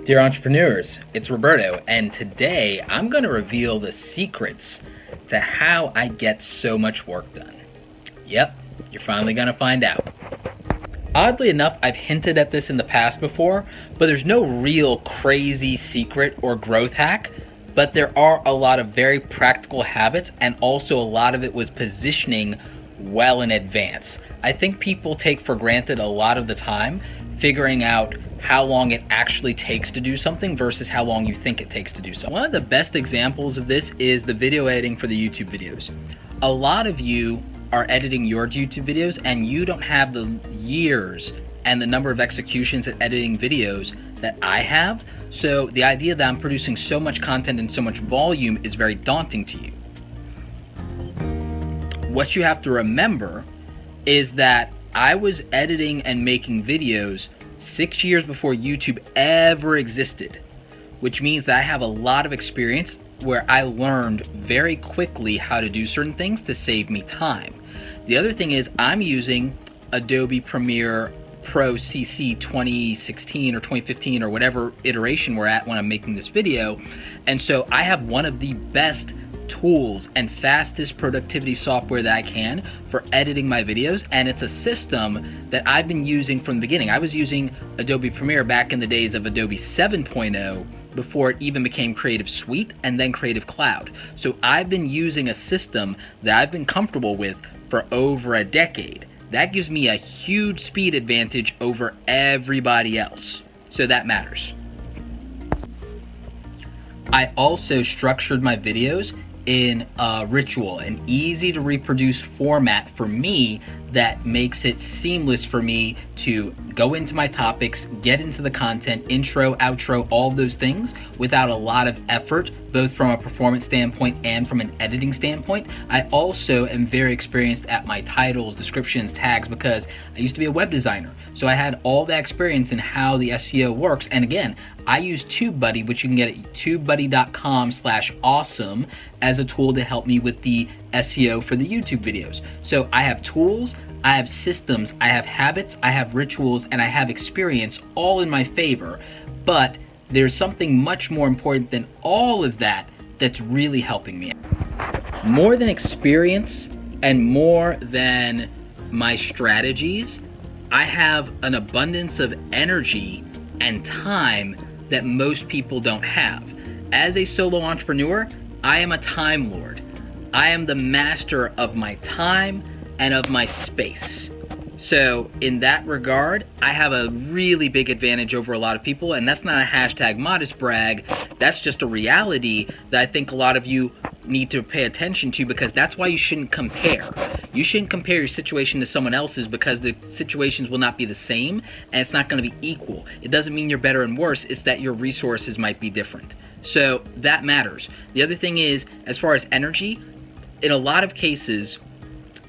Dear entrepreneurs, it's Roberto, and today I'm going to reveal the secrets to how I get so much work done. Yep, you're finally going to find out. Oddly enough, I've hinted at this in the past before, but there's no real crazy secret or growth hack, but there are a lot of very practical habits, and also a lot of it was positioning well in advance. I think people take for granted a lot of the time figuring out how long it actually takes to do something versus how long you think it takes to do something. One of the best examples of this is the video editing for the YouTube videos. A lot of you are editing your YouTube videos and you don't have the years and the number of executions at editing videos that I have. So the idea that I'm producing so much content and so much volume is very daunting to you. What you have to remember is that I was editing and making videos 6 years before YouTube ever existed, which means that I have a lot of experience where I learned very quickly how to do certain things to save me time. The other thing is I'm using Adobe Premiere Pro CC 2016 or 2015 or whatever iteration we're at when I'm making this video. And so I have one of the best tools and fastest productivity software that I can for editing my videos, and it's a system that I've been using from the beginning. I was using Adobe Premiere back in the days of Adobe 7.0 before it even became Creative Suite and then Creative Cloud. So I've been using a system that I've been comfortable with for over a decade. That gives me a huge speed advantage over everybody else. So that matters. I also structured my videos in a ritual, an easy to reproduce format for me that makes it seamless for me to go into my topics, get into the content, intro, outro, all of those things without a lot of effort, both from a performance standpoint and from an editing standpoint. I also am very experienced at my titles, descriptions, tags, because I used to be a web designer. So I had all that experience in how the SEO works. And again, I use TubeBuddy, which you can get at tubebuddy.com/awesome as a tool to help me with the SEO for the YouTube videos. So I have tools, I have systems, I have habits, I have rituals, and I have experience all in my favor. But there's something much more important than all of that that's really helping me. More than experience and more than my strategies, I have an abundance of energy and time that most people don't have. As a solo entrepreneur, I am a time lord. I am the master of my time and of my space. So in that regard, I have a really big advantage over a lot of people, and that's not a hashtag modest brag. That's just a reality that I think a lot of you need to pay attention to, because that's why you shouldn't compare. You shouldn't compare your situation to someone else's, because the situations will not be the same and it's not going to be equal. It doesn't mean you're better and worse, it's that your resources might be different. So that matters. The other thing is, as far as energy, in a lot of cases,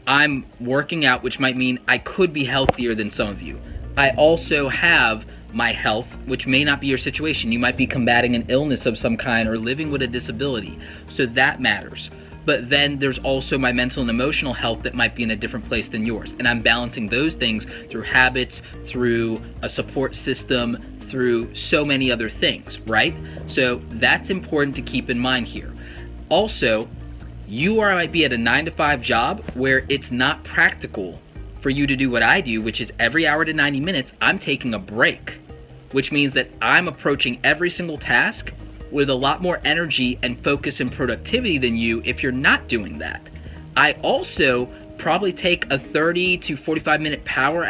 I'm working out, which might mean I could be healthier than some of you. I also have my health, which may not be your situation. You might be combating an illness of some kind or living with a disability. So that matters. But then there's also my mental and emotional health that might be in a different place than yours. And I'm balancing those things through habits, through a support system, through so many other things, right? So that's important to keep in mind here. Also, might be at a 9-to-5 job where it's not practical for you to do what I do, which is every hour to 90 minutes, I'm taking a break, which means that I'm approaching every single task with a lot more energy and focus and productivity than you if you're not doing that. I also probably take a 30 to 45 minute power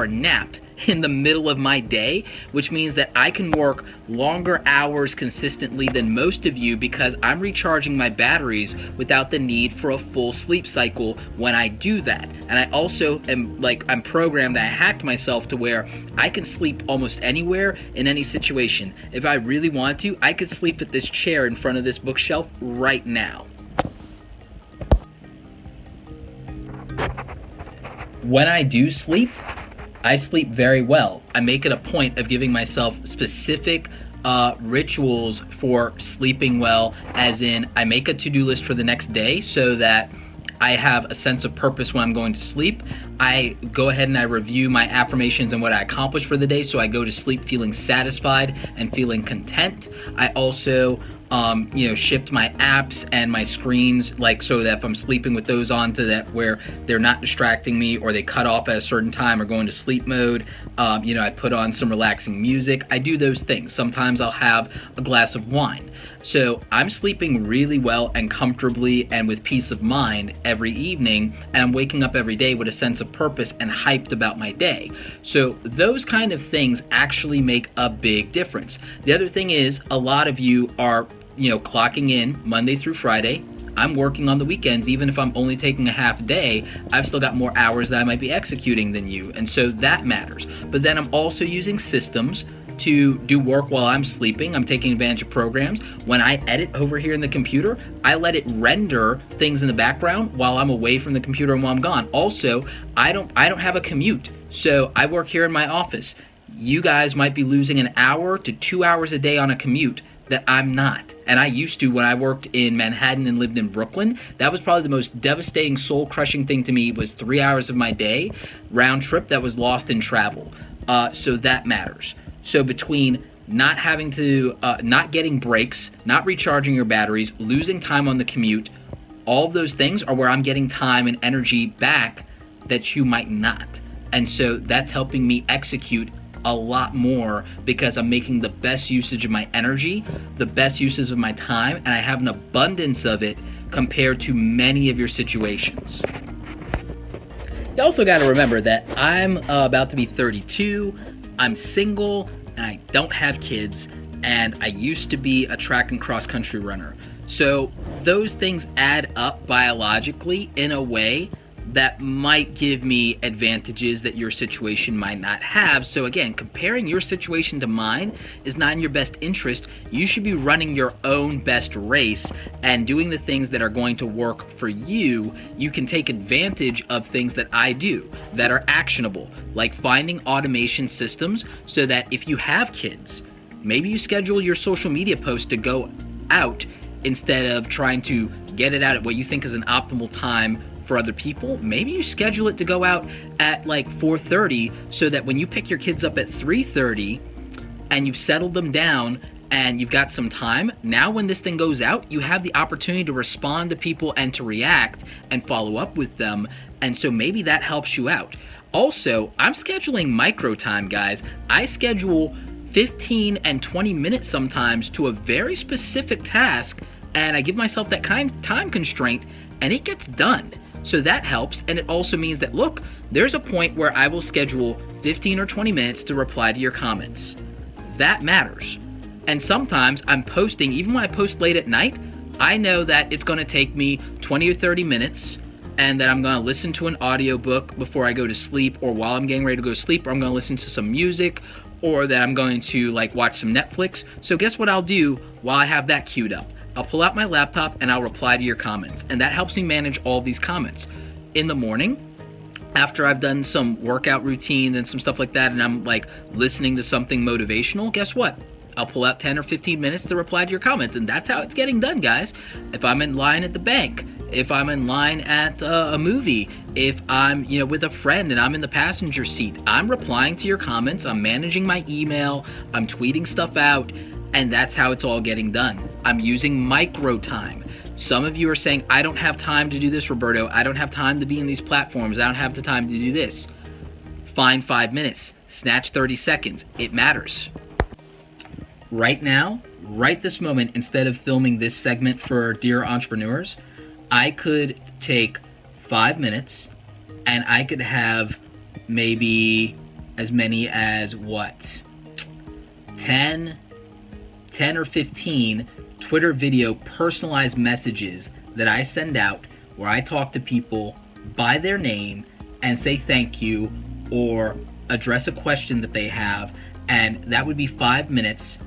nap in the middle of my day, which means that I can work longer hours consistently than most of you, because I'm recharging my batteries without the need for a full sleep cycle when I do that. And I also I'm programmed, I hacked myself to where I can sleep almost anywhere in any situation. If I really want to, I could sleep at this chair in front of this bookshelf right now. When I do sleep, I sleep very well. I make it a point of giving myself specific rituals for sleeping well, as in I make a to-do list for the next day so that I have a sense of purpose when I'm going to sleep. I go ahead and I review my affirmations and what I accomplished for the day, so I go to sleep feeling satisfied and feeling content. I also shift my apps and my screens, like, so that if I'm sleeping with those on, to that where they're not distracting me, or they cut off at a certain time or go into sleep mode. I put on some relaxing music. I do those things. Sometimes I'll have a glass of wine. So I'm sleeping really well and comfortably and with peace of mind every evening, and I'm waking up every day with a sense of purpose and hyped about my day. So those kind of things actually make a big difference. The other thing is, a lot of you are clocking in Monday through Friday. I'm working on the weekends. Even if I'm only taking a half day, I've still got more hours that I might be executing than you, and so that matters. But then I'm also using systems to do work while I'm sleeping. I'm taking advantage of programs. When I edit over here in the computer, I let it render things in the background while I'm away from the computer and while I'm gone. Also, I don't have a commute, so I work here in my office. You guys might be losing an hour to 2 hours a day on a commute that I'm not. And I used to when I worked in Manhattan and lived in Brooklyn. That was probably the most devastating, soul-crushing thing to me, was 3 hours of my day, round trip, that was lost in travel. So that matters. So between not having to, not getting breaks, not recharging your batteries, losing time on the commute, all of those things are where I'm getting time and energy back that you might not. And so that's helping me execute a lot more, because I'm making the best usage of my energy, the best uses of my time, and I have an abundance of it compared to many of your situations. You also got to remember that I'm about to be 32, I'm single, and I don't have kids, and I used to be a track and cross country runner. So those things add up biologically in a way that might give me advantages that your situation might not have. So again, comparing your situation to mine is not in your best interest. You should be running your own best race and doing the things that are going to work for you. You can take advantage of things that I do that are actionable, like finding automation systems so that if you have kids, maybe you schedule your social media post to go out instead of trying to get it out at what you think is an optimal time for other people. Maybe you schedule it to go out at like 4:30, so that when you pick your kids up at 3:30 and you've settled them down and you've got some time, now when this thing goes out, you have the opportunity to respond to people and to react and follow up with them. And so maybe that helps you out. Also, I'm scheduling micro time, guys. I schedule 15 and 20 minutes sometimes to a very specific task, and I give myself that kind of time constraint, and it gets done. So that helps, and it also means that, look, there's a point where I will schedule 15 or 20 minutes to reply to your comments. That matters. And sometimes I'm posting, even when I post late at night, I know that it's going to take me 20 or 30 minutes, and that I'm going to listen to an audiobook before I go to sleep, or while I'm getting ready to go to sleep, or I'm going to listen to some music, or that I'm going to watch some Netflix. So guess what I'll do while I have that queued up? I'll pull out my laptop and I'll reply to your comments. And that helps me manage all these comments. In the morning, after I've done some workout routines and some stuff like that, and I'm listening to something motivational, guess what? I'll pull out 10 or 15 minutes to reply to your comments. And that's how it's getting done, guys. If I'm in line at the bank, if I'm in line at a movie, if I'm with a friend and I'm in the passenger seat, I'm replying to your comments, I'm managing my email, I'm tweeting stuff out, and that's how it's all getting done. I'm using micro time. Some of you are saying, I don't have time to do this, Roberto. I don't have time to be in these platforms. I don't have the time to do this. Find 5 minutes. Snatch 30 seconds. It matters. Right now, right this moment, instead of filming this segment for Dear Entrepreneurs, I could take 5 minutes and I could have maybe as many as 10 or 15 Twitter video personalized messages that I send out where I talk to people by their name and say thank you or address a question that they have. And that would be 5 minutes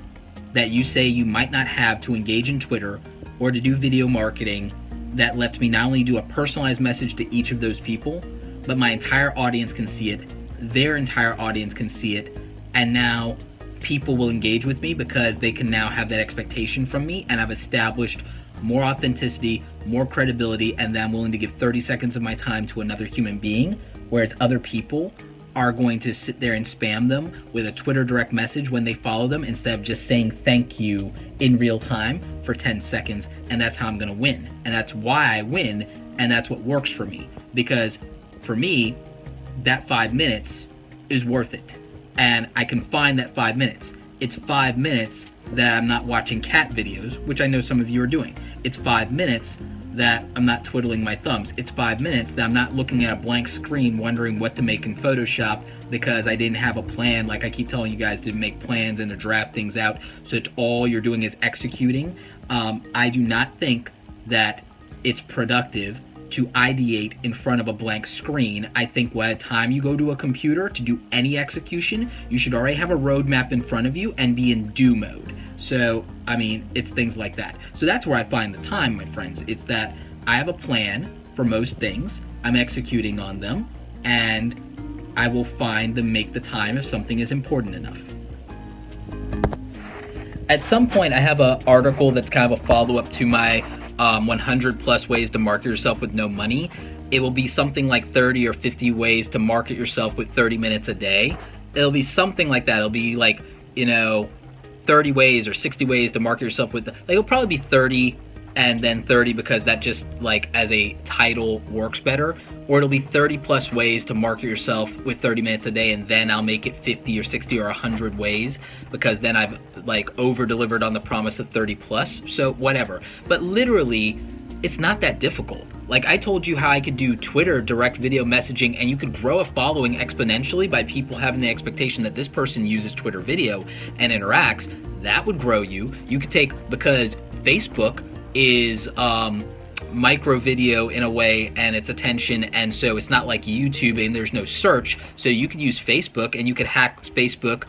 that you say you might not have to engage in Twitter or to do video marketing. That lets me not only do a personalized message to each of those people, but my entire audience can see it, their entire audience can see it, and now people will engage with me because they can now have that expectation from me, and I've established more authenticity, more credibility, and then I'm willing to give 30 seconds of my time to another human being whereas other people are going to sit there and spam them with a Twitter direct message when they follow them instead of just saying thank you in real time for 10 seconds. And that's how I'm going to win. And that's why I win. And that's what works for me. Because for me, that 5 minutes is worth it. And I can find that 5 minutes. It's 5 minutes that I'm not watching cat videos, which I know some of you are doing. It's 5 minutes that I'm not twiddling my thumbs. It's 5 minutes that I'm not looking at a blank screen wondering what to make in Photoshop because I didn't have a plan. Like I keep telling you guys to make plans and to draft things out so that all you're doing is executing. I do not think that it's productive to ideate in front of a blank screen. I think by the time you go to a computer to do any execution, you should already have a roadmap in front of you and be in do mode. So, I mean, it's things like that. So that's where I find the time, my friends. It's that I have a plan for most things, I'm executing on them, and I will make the time if something is important enough. At some point, I have an article that's kind of a follow-up to my 100 plus ways to market yourself with no money. It will be something like 30 or 50 ways to market yourself with 30 minutes a day. It'll be something like that. It'll be like, 30 ways or 60 ways to market yourself with, it'll probably be 30 and then 30 because that just like as a title works better, or it'll be 30 plus ways to market yourself with 30 minutes a day, and then I'll make it 50 or 60 or 100 ways because then I've like over delivered on the promise of 30 plus. So whatever, but literally it's not that difficult. Like I told you how I could do Twitter direct video messaging and you could grow a following exponentially by people having the expectation that this person uses Twitter video and interacts. That would grow you. You could take, because Facebook is micro video in a way and it's attention, and so it's not like YouTube and there's no search, so you could use Facebook and you could hack Facebook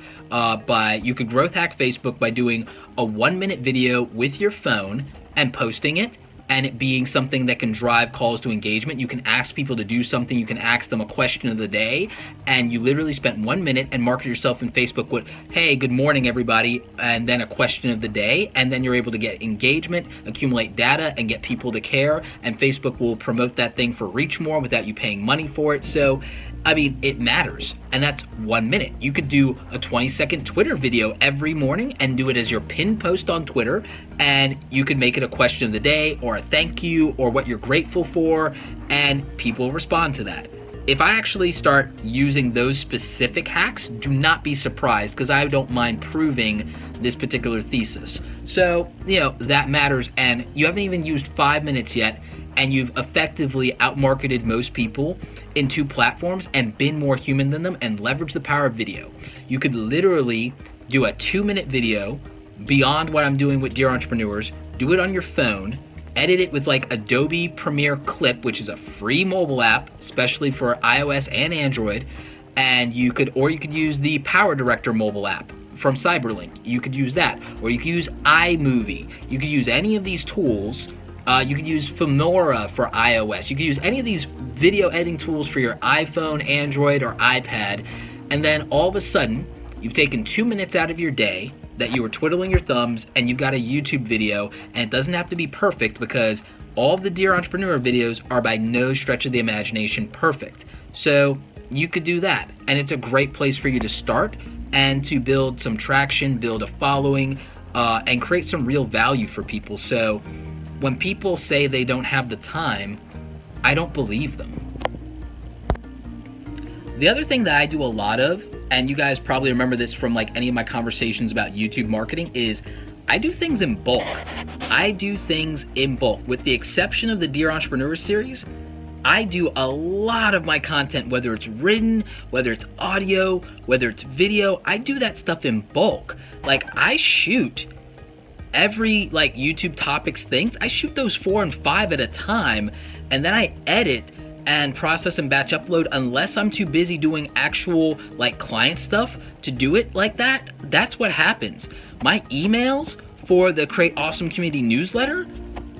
you could growth hack Facebook by doing a 1-minute video with your phone and posting it, and it being something that can drive calls to engagement. You can ask people to do something, you can ask them a question of the day, and you literally spent 1 minute and market yourself in Facebook with, hey, good morning everybody, and then a question of the day, and then you're able to get engagement, accumulate data, and get people to care, and Facebook will promote that thing for reach more without you paying money for it. So, I mean, it matters, and that's 1 minute. You could do a 20-second Twitter video every morning and do it as your pinned post on Twitter, and you could make it a question of the day or a thank you or what you're grateful for, and people respond to that. If I actually start using those specific hacks, do not be surprised, because I don't mind proving this particular thesis. So, that matters, and you haven't even used 5 minutes yet, and you've effectively outmarketed most people in 2 platforms and been more human than them and leveraged the power of video. You could literally do a 2-minute video beyond what I'm doing with Dear Entrepreneurs, do it on your phone, edit it with like Adobe Premiere Clip, which is a free mobile app, especially for iOS and Android, and you could use the Power Director mobile app from Cyberlink. You could use that, or you could use iMovie. You could use any of these tools. You could use Filmora for iOS. You could use any of these video editing tools for your iPhone, Android, or iPad, and then all of a sudden, you've taken 2 minutes out of your day that you were twiddling your thumbs, and you've got a YouTube video, and it doesn't have to be perfect because all of the Dear Entrepreneur videos are by no stretch of the imagination perfect. So you could do that, and it's a great place for you to start and to build some traction, build a following, and create some real value for people. So when people say they don't have the time, I don't believe them. The other thing that I do a lot of, and you guys probably remember this from like any of my conversations about YouTube marketing, is I do things in bulk. With the exception of the Dear Entrepreneur series, I do a lot of my content, whether it's written, whether it's audio, whether it's video, I do that stuff in bulk. Like I shoot every like YouTube topics things, I shoot those 4 and 5 at a time, and then I edit and process and batch upload unless I'm too busy doing actual like client stuff to do it like that. That's what happens. My emails for the Create Awesome Community newsletter,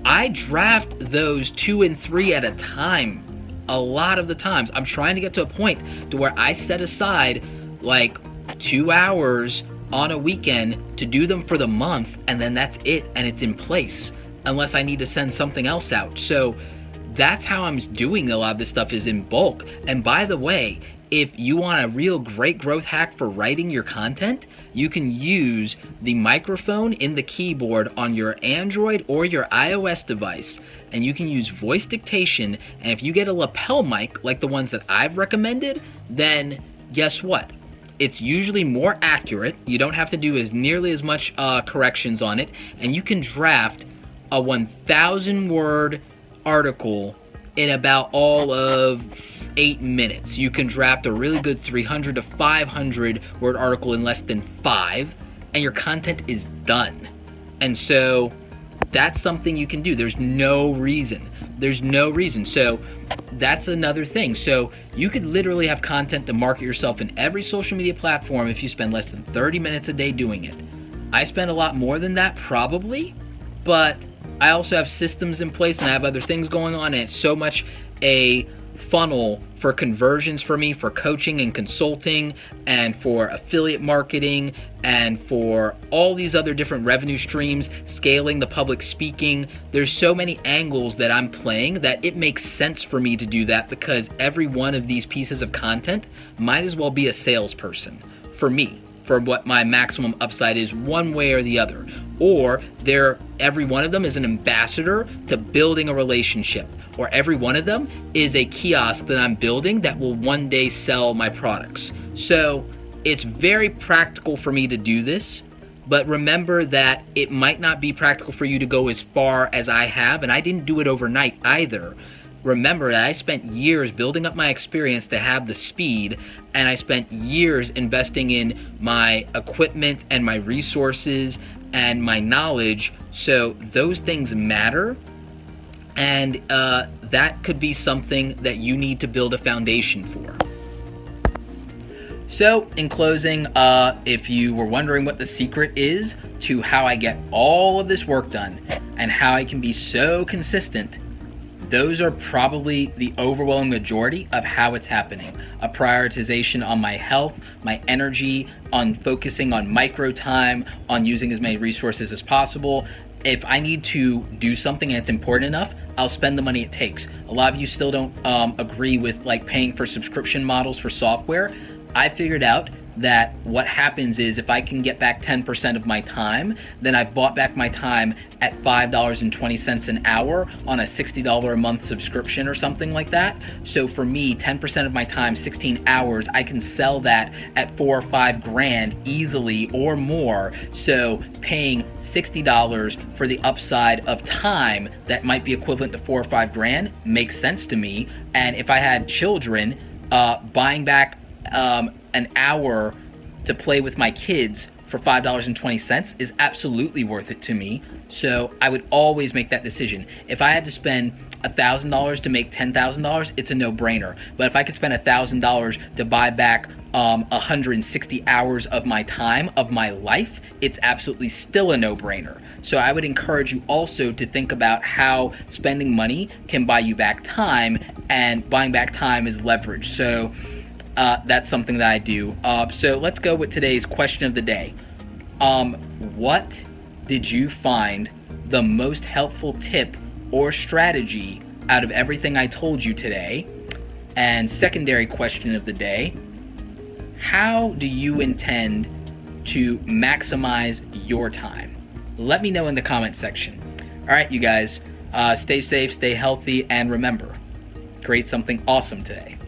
I draft those 2 and 3 at a time. A lot of the times I'm trying to get to a point to where I set aside like 2 hours on a weekend to do them for the month, and then that's it, and it's in place unless I need to send something else out. So that's how I'm doing a lot of this stuff, is in bulk. And by the way, if you want a real great growth hack for writing your content, you can use the microphone in the keyboard on your Android or your iOS device, and you can use voice dictation. And if you get a lapel mic like the ones that I've recommended, then guess what? It's usually more accurate. You don't have to do nearly as much corrections on it, and you can draft a 1,000 word article in about all of 8 minutes. You can draft a really good 300 to 500 word article in less than 5, and your content is done. And so that's something you can do. There's no reason. So that's another thing. So you could literally have content to market yourself in every social media platform if you spend less than 30 minutes a day doing it. I spend a lot more than that probably, but I also have systems in place and I have other things going on, and it's so much a funnel for conversions for me, for coaching and consulting, and for affiliate marketing, and for all these other different revenue streams, scaling the public speaking. There's so many angles that I'm playing that it makes sense for me to do that, because every one of these pieces of content might as well be a salesperson for me, for what my maximum upside is one way or the other. Or every one of them is an ambassador to building a relationship, or every one of them is a kiosk that I'm building that will one day sell my products. So it's very practical for me to do this, but remember that it might not be practical for you to go as far as I have, and I didn't do it overnight either. Remember that I spent years building up my experience to have the speed, and I spent years investing in my equipment and my resources and my knowledge. So those things matter, and that could be something that you need to build a foundation for. So in closing, if you were wondering what the secret is to how I get all of this work done and how I can be so consistent, those are probably the overwhelming majority of how it's happening. A prioritization on my health, my energy, on focusing on micro time, on using as many resources as possible. If I need to do something and it's important enough, I'll spend the money it takes. A lot of you still don't agree with like paying for subscription models for software. I figured out that what happens is if I can get back 10% of my time, then I've bought back my time at $5.20 an hour on a $60 a month subscription or something like that. So for me, 10% of my time, 16 hours, I can sell that at $4 or $5 grand easily or more. So paying $60 for the upside of time that might be equivalent to $4 or $5 grand makes sense to me. And if I had children, buying back an hour to play with my kids for $5.20 is absolutely worth it to me. So I would always make that decision. If I had to spend $1,000 to make $10,000, it's a no-brainer. But if I could spend $1,000 to buy back 160 hours of my time, of my life, it's absolutely still a no-brainer. So I would encourage you also to think about how spending money can buy you back time, and buying back time is leverage. So that's something that I do. So let's go with today's question of the day. What did you find the most helpful tip or strategy out of everything I told you today? And secondary question of the day, how do you intend to maximize your time? Let me know in the comment section. All right, you guys, stay safe, stay healthy, and remember, create something awesome today.